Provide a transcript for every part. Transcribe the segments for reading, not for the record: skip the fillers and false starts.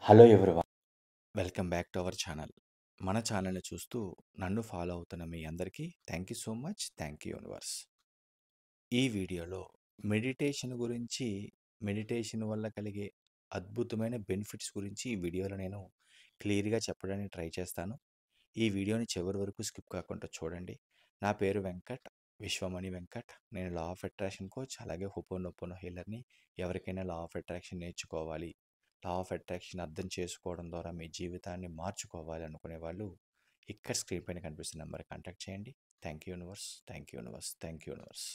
Hello everyone, welcome back to our channel. మన ఛానల్ని చూస్తూ నన్ను ఫాలో అవుతున్న మీ అందరికీ thank you so much. Thank you universe. ఈ వీడియోలో మెడిటేషన్ వల్ల కలిగే అద్భుతమైన బెనిఫిట్స్ గురించి ఈ వీడియోలో నేను క్లియర్గా చెప్పడానికి ట్రై చేస్తాను. ఈ వీడియోని చివరి వరకు స్కిప్ కాకుండా చూడండి. నా పేరు వెంకట్, విశ్వమణి వెంకట్. నేను లా ఆఫ్ అట్రాక్షన్ కోచ్, అలాగే హోపోనోపోనో హీలర్ని. ఎవరికైనా లా ఆఫ్ అట్రాక్షన్ నేర్చుకోవాలి, లా ఆఫ్ అట్రాక్షన్ అర్థం చేసుకోవడం ద్వారా మీ జీవితాన్ని మార్చుకోవాలి అనుకునే వాళ్ళు ఇక్కడ స్క్రీన్ పైన కనిపిస్తున్న నెంబర్కి కాంటాక్ట్ చేయండి. Thank you universe, thank you universe, thank you universe.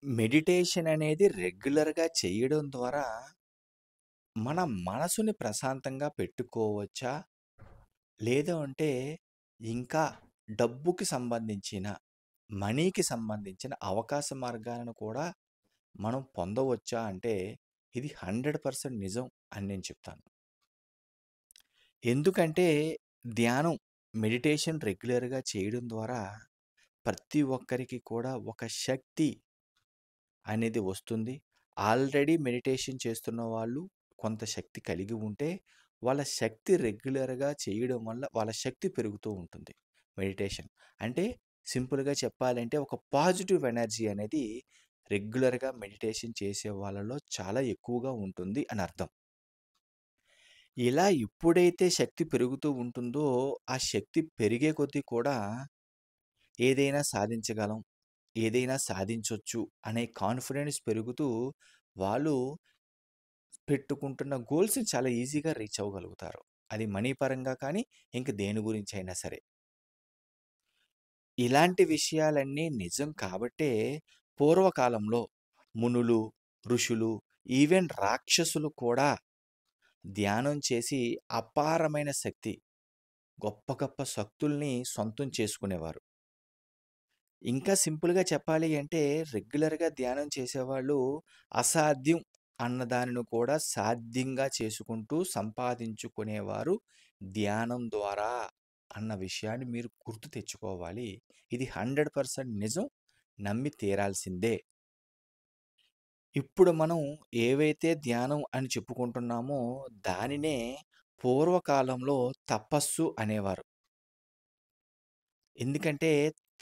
Meditation అనేది రెగ్యులర్గా చేయడం ద్వారా మన మనసుని ప్రశాంతంగా పెట్టుకోవచ్చా, లేదు అంటే ఇంకా డబ్బుకి సంబంధించిన, మనీకి సంబంధించిన అవకాశ మార్గాలను కూడా మనం పొందవచ్చా అంటే ఇది 100% నిజం అని నేను చెప్తాను. ఎందుకంటే ధ్యానం, మెడిటేషన్ రెగ్యులర్గా చేయడం ద్వారా ప్రతి ఒక్కరికి కూడా ఒక శక్తి అనేది వస్తుంది. ఆల్రెడీ మెడిటేషన్ చేస్తున్న వాళ్ళు కొంత శక్తి కలిగి ఉంటే వాళ్ళ శక్తి రెగ్యులర్గా చేయడం వల్ల వాళ్ళ శక్తి పెరుగుతూ ఉంటుంది. మెడిటేషన్ అంటే సింపుల్గా చెప్పాలంటే ఒక పాజిటివ్ ఎనర్జీ అనేది రెగ్యులర్గా మెడిటేషన్ చేసే వాళ్ళలో చాలా ఎక్కువగా ఉంటుంది అని అర్థం. ఇలా ఎప్పుడైతే శక్తి పెరుగుతూ ఉంటుందో ఆ శక్తి పెరిగే కొద్దీ కూడా ఏదైనా సాధించగలం, ఏదైనా సాధించొచ్చు అనే కాన్ఫిడెన్స్ పెరుగుతూ వాళ్ళు పెట్టుకుంటున్న గోల్స్‌ని చాలా ఈజీగా రీచ్ అవ్వగలుగుతారు. అది మనీ పరంగా కానీ, ఇంక దేని గురించి అయినా సరే. ఇలాంటి విషయాలన్నీ నిజం కాబట్టే పూర్వకాలంలో మునులు, ఋషులు, ఈవెన్ రాక్షసులు కూడా ధ్యానం చేసి అపారమైన శక్తి, గొప్ప గొప్ప శక్తుల్ని సొంతం చేసుకునేవారు. ఇంకా సింపుల్‌గా చెప్పాలి అంటే రెగ్యులర్‌గా ధ్యానం చేసేవాళ్ళు అసాధ్యం అన్న దానిని కూడా సాధ్యంగా చేసుకుంటూ సంపాదించుకునేవారు ధ్యానం ద్వారా అన్న విషయాన్ని మీరు గుర్తు తెచ్చుకోవాలి. ఇది 100% నిజం. నమ్మి తీరాల్సిందే. ఇప్పుడు మనం ఏవైతే ధ్యానం అని చెప్పుకుంటున్నామో దానినే పూర్వకాలంలో తపస్సు అనేవారు. ఎందుకంటే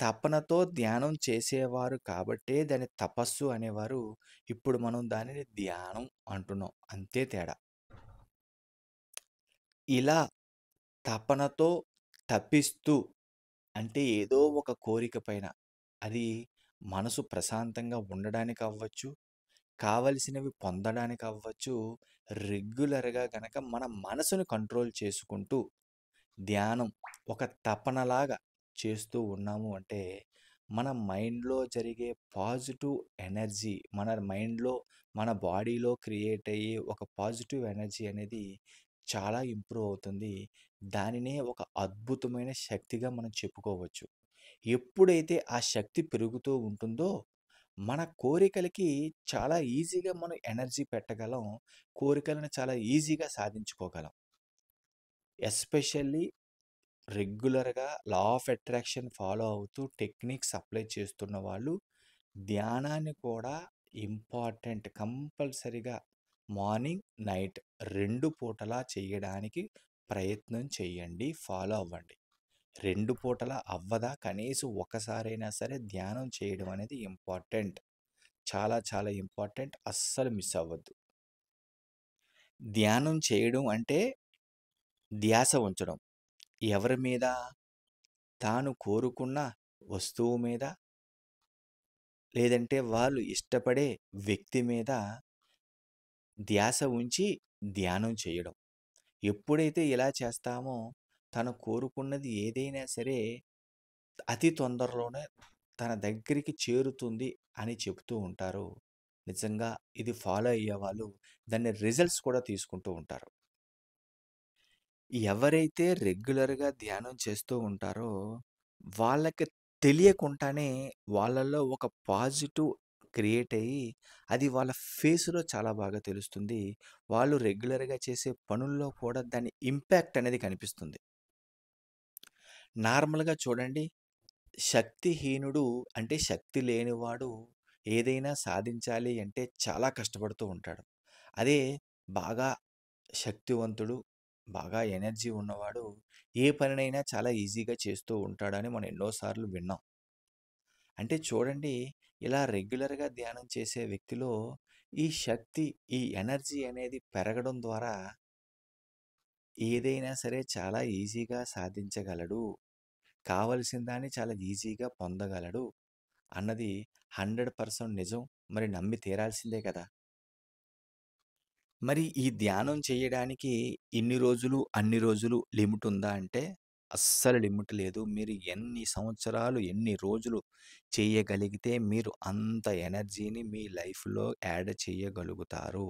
తపనతో ధ్యానం చేసేవారు కాబట్టే దాన్ని తపస్సు అనేవారు. ఇప్పుడు మనం దానిని ధ్యానం అంటున్నాం. అంతే తేడా. ఇలా తపనతో తపిస్తూ అంటే ఏదో ఒక కోరిక పైన, అది మనసు ప్రశాంతంగా ఉండడానికి అవ్వచ్చు, కావలసినవి పొందడానికి అవ్వచ్చు, రెగ్యులర్‌గా గనక మన మనసుని కంట్రోల్ చేసుకుంటూ ధ్యానం ఒక తపనలాగా చేస్తూ ఉన్నాము అంటే మన మైండ్‌లో జరిగే పాజిటివ్ ఎనర్జీ, మన మైండ్‌లో, మన బాడీలో క్రియేట్ అయ్యే ఒక పాజిటివ్ ఎనర్జీ అనేది చాలా ఇంప్రూవ్ అవుతుంది. దానినే ఒక అద్భుతమైన శక్తిగా మనం చెప్పుకోవచ్చు. ఎప్పుడైతే ఆ శక్తి పెరుగుతూ ఉంటుందో మన కోరికలకి చాలా ఈజీగా మనం ఎనర్జీ పెట్టగలం. కోరికలను చాలా ఈజీగా సాధించుకోగలం. ఎస్పెషల్లీ రెగ్యులర్‌గా లా ఆఫ్ అట్రాక్షన్ ఫాలో అవుతూ టెక్నిక్స్ అప్లై చేస్తున్న వాళ్ళు ధ్యానాన్ని కూడా ఇంపార్టెంట్, కంపల్సరీగా మార్నింగ్, నైట్ 2 పూటలా చేయడానికి ప్రయత్నం చేయండి. ఫాలో అవ్వండి. 2 పూటలా అవ్వదా? కనీసం ఒకసారైనా సరే ధ్యానం చేయడం అనేది ఇంపార్టెంట్. చాలా చాలా ఇంపార్టెంట్. అస్సలు మిస్ అవ్వద్దు. ధ్యానం చేయడం అంటే ధ్యాస ఉంచడం. ఎవరి మీద? తాను కోరుకున్న వస్తువు మీద, లేదంటే వాళ్ళు ఇష్టపడే వ్యక్తి మీద ధ్యాస ఉంచి ధ్యానం చేయడం. ఎప్పుడైతే ఇలా చేస్తామో తను కోరుకున్నది ఏదైనా సరే అతి తొందరలోనే తన దగ్గరికి చేరుతుంది అని చెప్తూ ఉంటారు. నిజంగా ఇది ఫాలో అయ్యేవాళ్ళు దాన్ని రిజల్ట్స్ కూడా తీసుకుంటూ ఉంటారు. ఎవరైతే రెగ్యులర్‌గా ధ్యానం చేస్తూ ఉంటారో వాళ్ళకి తెలియకుండానే వాళ్ళలో ఒక పాజిటివ్ క్రియేట్ అయ్యి అది వాళ్ళ ఫేస్‌లో చాలా బాగా తెలుస్తుంది. వాళ్ళు రెగ్యులర్‌గా చేసే పనుల్లో కూడా దాని ఇంపాక్ట్ అనేది కనిపిస్తుంది. నార్మల్‌గా చూడండి, శక్తిహీనుడు అంటే శక్తి లేనివాడు ఏదైనా సాధించాలి అంటే చాలా కష్టపడుతూ ఉంటాడు. అదే బాగా శక్తివంతుడు, బాగా ఎనర్జీ ఉన్నవాడు ఏ పనినైనా చాలా ఈజీగా చేస్తూ ఉంటాడని మనం ఎన్నో సార్లు విన్నాం. అంటే చూడండి, ఇలా రెగ్యులర్‌గా ధ్యానం చేసే వ్యక్తిలో ఈ శక్తి, ఈ ఎనర్జీ అనేది పెరగడం ద్వారా ఏదైనా సరే చాలా ఈజీగా సాధించగలడు. కావలసిన దాన్ని చాలా ఈజీగా పొందగలడు అన్నది 100% నిజం. మరి నమ్మి తీరాల్సిందే కదా! మరి ఈ ధ్యానం చేయడానికి ఇన్ని రోజులు, అన్ని రోజులు లిమిట్ ఉందా అంటే అస్సలు లిమిట్ లేదు. మీరు ఎన్ని సంవత్సరాలు, ఎన్ని రోజులు చేయగలిగితే మీరు అంత ఎనర్జీని మీ లైఫ్‌లో యాడ్ చేయగలుగుతారు.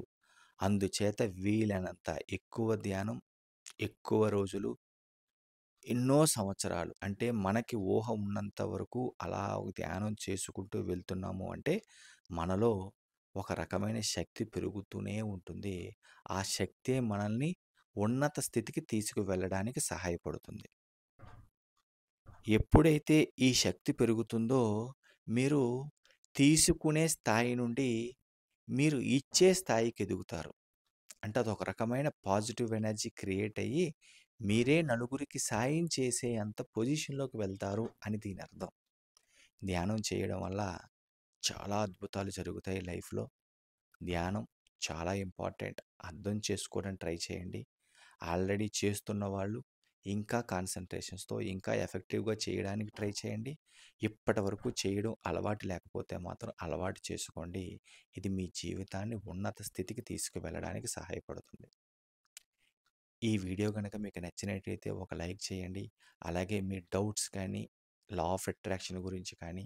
అందుచేత వీలైనంత ఎక్కువ ధ్యానం, ఎక్కువ రోజులు, ఎన్నో సంవత్సరాలు అంటే మనకి ఊహ ఉన్నంత వరకు అలా ధ్యానం చేసుకుంటూ వెళ్తున్నాము అంటే మనలో ఒక రకమైన శక్తి పెరుగుతూనే ఉంటుంది. ఆ శక్తే మనల్ని ఉన్నత స్థితికి తీసుకువెళ్ళడానికి సహాయపడుతుంది. ఎప్పుడైతే ఈ శక్తి పెరుగుతుందో మీరు తీసుకునే స్థాయి నుండి మీరు ఇచ్చే స్థాయికి ఎదుగుతారు. అంటే అదొక రకమైన పాజిటివ్ ఎనర్జీ క్రియేట్ అయ్యి, మీరే నలుగురికి సాయం చేసే అంత పొజిషన్‌లోకి వెళ్తారు అని దీని అర్థం. ధ్యానం చేయడం వల్ల చాలా అద్భుతాలు జరుగుతాయి లైఫ్‌లో. ధ్యానం చాలా ఇంపార్టెంట్. అర్థం చేసుకోవడానికి ట్రై చేయండి. ఆల్రెడీ చేస్తున్న వాళ్ళు ఇంకా కాన్సంట్రేషన్స్‌తో ఇంకా ఎఫెక్టివ్‌గా చేయడానికి ట్రై చేయండి. ఇప్పటివరకు చేయడం అలవాటు లేకపోతే మాత్రం అలవాటు చేసుకోండి. ఇది మీ జీవితాన్ని ఉన్నత స్థితికి తీసుకువెళ్ళడానికి సహాయపడుతుంది. ఈ వీడియో గనక మీకు నచ్చినట్టయితే ఒక లైక్ చేయండి. అలాగే మీ డౌట్స్ కానీ, లా ఆఫ్ అట్రాక్షన్ గురించి కానీ,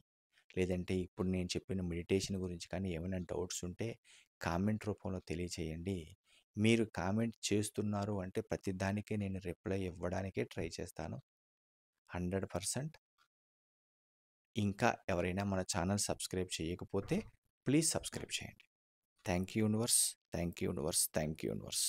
లేదంటే ఇప్పుడు నేను చెప్పిన మెడిటేషన్ గురించి కానీ ఏమైనా డౌట్స్ ఉంటే కామెంట్ రూపంలో తెలియచేయండి. మీరు కామెంట్ చేస్తున్నారు అంటే ప్రతి దానికి నేను రిప్లై ఇవ్వడానికే ట్రై చేస్తాను. 100%. ఇంకా ఎవరైనా మన ఛానల్ సబ్స్క్రైబ్ చేయకపోతే ప్లీజ్ సబ్స్క్రైబ్ చేయండి. Thank you universe. Thank you universe. Thank you universe.